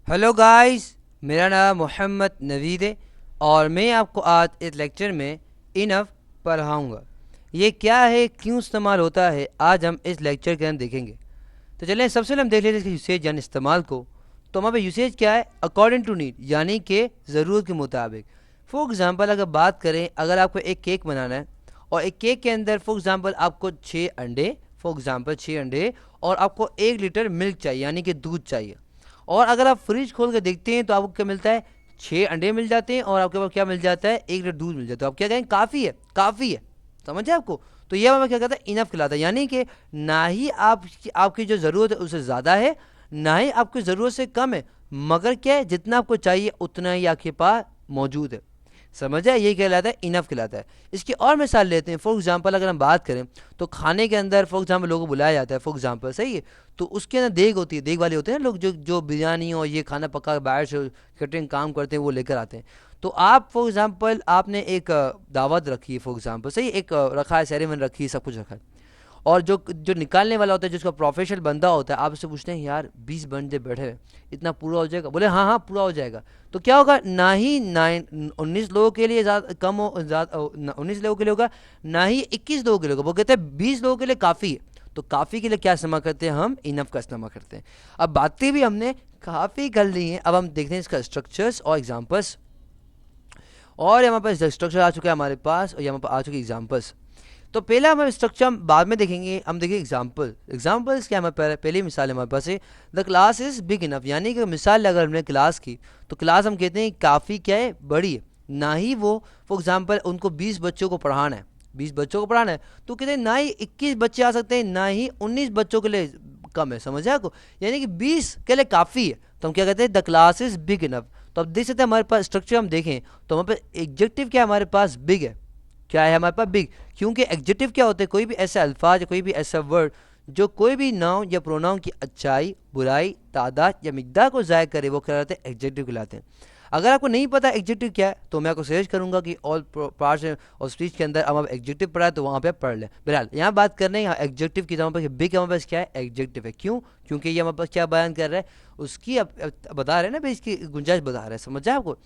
Hello guys, मेरा नाम मोहम्मद नवीद है और मैं आपको आज इस लेक्चर में इनफ पढ़ाऊँगा। ये क्या है, क्यों इस्तेमाल होता है, आज हम इस लेक्चर के अंदर देखेंगे। तो चलें सबसे पहले हम देख लेते हैं इसके यूसेज यानी इस्तेमाल को। तो हमारे यूसेज क्या है? अकॉर्डिंग टू नीड यानी कि ज़रूरत के मुताबिक। फॉर एग्ज़ाम्पल अगर बात करें, अगर आपको एक केक बनाना है और एक केक के अंदर फॉर एग्ज़ाम्पल आपको 6 अंडे, फॉर एग्ज़ाम्पल 6 अंडे, और आपको 1 लीटर मिल्क चाहिए यानी कि दूध चाहिए। और अगर आप फ्रिज खोल कर देखते हैं तो आपको क्या मिलता है? 6 अंडे मिल जाते हैं और आपके पास क्या मिल जाता है? 1 लीटर दूध मिल जाता है। आप क्या कहें? काफ़ी है, काफ़ी है। समझ है आपको? तो ये हमें क्या कहता है? इनफ कहलाता है। यानी कि ना ही आपकी जो ज़रूरत है उससे ज़्यादा है, ना ही आपकी ज़रूरत से कम है, मगर क्या है, जितना आपको चाहिए उतना ही आपके पास मौजूद है। समझ है? ये कहलाता है इनफ कहलाता है। इसकी और मिसाल लेते हैं। फॉर एग्जांपल अगर हम बात करें तो खाने के अंदर फॉर एग्जांपल लोगों को बुलाया जाता है, फॉर एग्जांपल सही है, तो उसके अंदर देग होती है, देग वाले होते हैं ना लोग, जो जो बिरयानी और ये खाना पका बाहर से कैटरिंग काम करते हैं वो लेकर आते हैं। तो आप फॉर एग्जांपल आपने एक दावत रखी है, फॉर एग्जांपल सही, एक रखा है, सेरेमनी रखी है, सब कुछ रखा है, और जो जो निकालने वाला होता है, जिसका प्रोफेशनल बंदा होता है, आप उससे पूछते हैं यार 20 बंदे बैठे हैं, इतना पूरा हो जाएगा? बोले हाँ हाँ पूरा हो जाएगा। तो क्या होगा? ना ही 19 लोगों के लिए ज़्यादा कम हो, 19 लोगों के लिए होगा, ना ही 21 लोगों के लिए होगा। वो कहते हैं 20 लोगों के लिए काफ़ी है। तो काफ़ी के लिए क्या इस्तेमाल करते हैं? हम इनफ का इस्तेमाल करते हैं। अब बातें भी हमने काफ़ी कर ली हैं, अब हम देखते हैं इसका स्ट्रक्चर्स और एग्जाम्पल्स। और हमारे पास स्ट्रक्चर आ चुका है हमारे पास, और यहाँ पर आ चुके एग्जाम्पल्स। तो पहला हमारे स्ट्रक्चर हम बाद में देखेंगे, हम देखेंगे एग्जाम्पल। एग्जाम्पल्स क्या है हमारे पास? पहली मिसाल है हमारे पास है the class is big enough, यानी कि मिसाल अगर हमने क्लास की तो क्लास हम कहते हैं काफ़ी क्या है? बड़ी है। ना ही वो फॉर एग्जाम्पल उनको 20 बच्चों को पढ़ाना है, 20 बच्चों को पढ़ाना है, तो कहते हैं ना ही 21 बच्चे आ सकते हैं, ना ही 19 बच्चों के लिए कम है। समझ है आपको? यानी कि 20 के लिए काफ़ी है, तो हम क्या कहते हैं? The class is big enough. तो अब देख सकते हैं हमारे पास स्ट्रक्चर हम देखें तो हमारे पास एग्जेक्टिव क्या है? हमारे पास बिग है। क्या है हमारे पास? बिग। क्योंकि एग्जेक्टिव क्या होते हैं? कोई भी ऐसा अल्फाज या कोई भी ऐसा वर्ड जो कोई भी नाउन या प्रोनाउन की अच्छाई, बुराई, तादाद या मिकदार को ज़ाहिर करे, वो क्या कहलाते हैं? एग्जेक्टिव कहलाते हैं। अगर आपको नहीं पता एग्जेक्टिव क्या है तो मैं आपको सजेस्ट करूंगा कि ऑल पार्ट्स और स्पीच के अंदर अब आप एग्जेक्टिव पढ़ा है तो वहाँ पे पढ़ लें। बहरहाल यहाँ बात कर रहे हैं यहाँ एग्जेक्टिव की, हमारे पास बिग हमारे पास क्या है? एग्जेक्टिव है। क्यों? क्योंकि ये हमारे पास क्या बयान कर रहा है? उसकी अब बता रहे हैं ना भाई, इसकी गुंजाइश बता रहा है। समझ जाए आपको?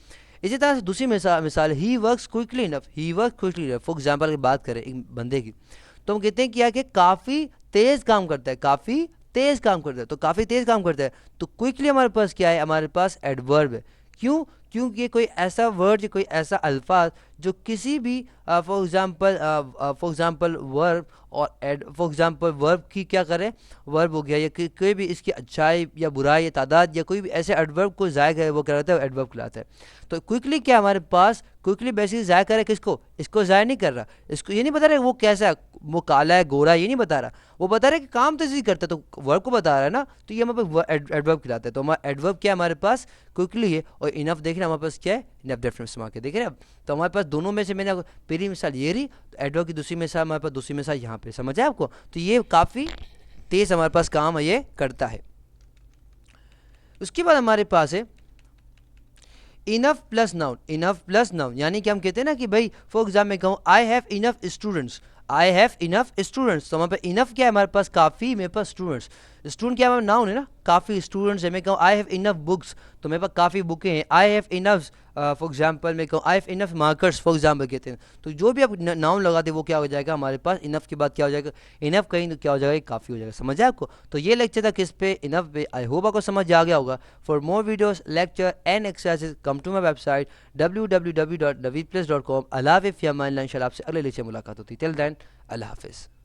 इसी तरह से दूसरी मिसाल he works quickly enough, he work quickly enough. For example की बात करें एक बंदे की, तो हम कहते हैं क्या कि काफ़ी तेज़ काम करता है, काफ़ी तेज़ काम करता है। तो काफ़ी तेज़ काम करता है, तो क्विकली हमारे पास क्या है? हमारे पास एडवर्ब है। क्यों? क्योंकि ये कोई ऐसा वर्ड या कोई ऐसा अल्फाज जो किसी भी फॉर एग्जांपल वर्ब और एड फॉर एग्जांपल वर्ब की क्या करें? वर्ब हो गया या कोई भी इसकी अच्छाई या बुराई या तादाद या कोई भी ऐसे एडवर्ब को ज़ाहिर करे, वो क्या रहता है? एडवर्ब कहलाता है। तो क्विकली क्या हमारे पास? क्विकली बेसिकली ज़ाहिर करे किसको? इसको ज़ाहिर नहीं कर रहा, इसको ये नहीं बता रहा वो कैसा है, वो काला है, गोरा है, ये नहीं बता रहा, वो बता रहा है कि काम तो इसी करता है, तो वर्ब को बता रहा है ना, तो ये हमारे पास एडवर्ब कहलाता है। तो हमारा एडवर्ब क्या है? हमारे पास क्विकली है। और इनफ देख रहे हैं हमारे पास क्या है? इनफ डेफिनेशन मार्क है। देख रहे हैं अब? तो हमारे पास दोनों में से मैंने पहली मिसाल ये रही, तो एडवर्ब की दूसरी मिसाल हमारे पास, दूसरी मिसाल यहाँ पे। समझ आया आपको? तो ये काफ़ी तेज़ हमारे पास काम ये करता है। उसके बाद हमारे पास है enough plus noun. Enough plus noun यानी कि हम कहते हैं ना कि भाई फॉर एग्जाम्पल मैं कहूँ I have enough students, I have enough students, तो हमारे पास इनफ क्या है? हमारे पास काफ़ी, मेरे पास स्टूडेंट्स। स्टूडेंट क्या है? हमारा नाउन है ना, काफ़ी स्टूडेंट्स है। मैं कहूँ आई हैव इनफ बुक्स, तो मेरे पास काफ़ी बुकें हैं। I have enough for example मैं कहूँ I have enough markers, for example कहते हैं। तो जो भी आप नाउन लगाते वो क्या हो जाएगा? हमारे पास इनफ के बाद क्या हो जाएगा? इनफ कहीं तो क्या हो जाएगा? काफ़ी हो जाएगा। समझ आया आपको? तो ये लेक्चर था किस पे? इनफ पे। आई होप आपको समझ आ गया होगा। For more videos, lecture and exercises come to my website www.naveedplus.com। अल्लाह हाफ़िज़, फ़ी अमान अल्लाह। इंशाल्लाह आपसे अगले लेक्चर मुलाकात होती है। टिल देन अल्लाह हाफ़िज़।